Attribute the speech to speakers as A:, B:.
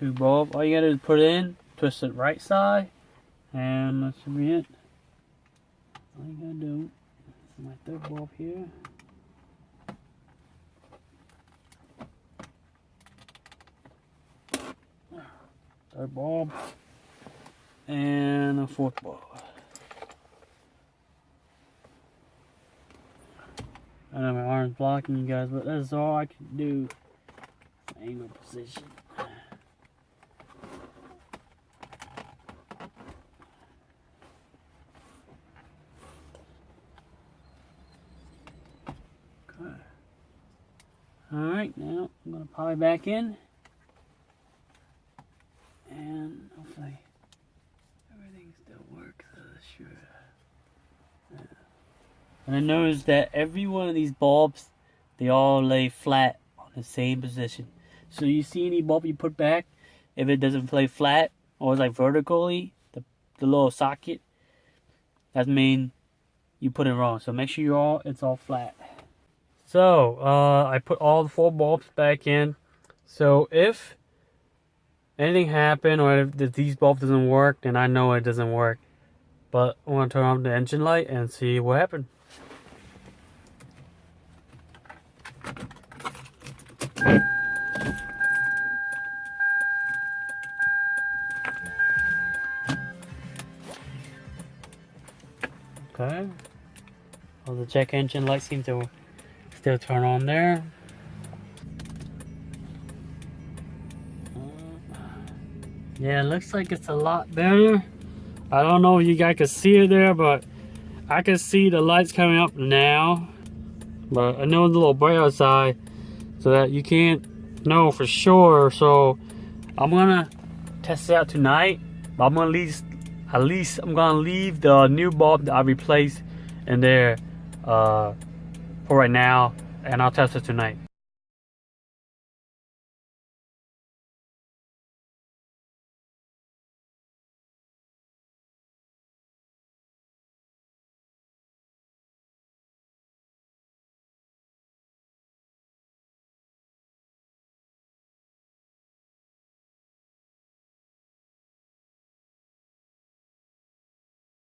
A: two bulbs. All you gotta do is put it in, twist it right side, and that should be it. All you gotta do. This is my third bulb here. Third bulb. And a fourth bulb. I know my arm's blocking you guys, but that's all I can do. Angle position. Okay. Alright, now I'm going to pop it back in. And hopefully everything still works. Sure. Yeah. And I noticed that every one of these bulbs, they all lay flat on the same position. So you see any bulb you put back, if it doesn't lay flat or it's like vertically, the little socket, that means you put it wrong. So make sure it's all flat. So I put all the 4 bulbs back in. So if anything happened or if these bulbs doesn't work, then I know it doesn't work. But I want to turn on the engine light and see what happened. Okay. Well, the check engine light seems to still turn on there. Yeah, it looks like it's a lot better. I don't know if you guys can see it there, but I can see the lights coming up now. But I know it's a little bright outside, so that you can't know for sure. So I'm gonna test it out tonight. But I'm gonna leave, I'm gonna leave the new bulb that I replaced in there for right now, and I'll test it tonight.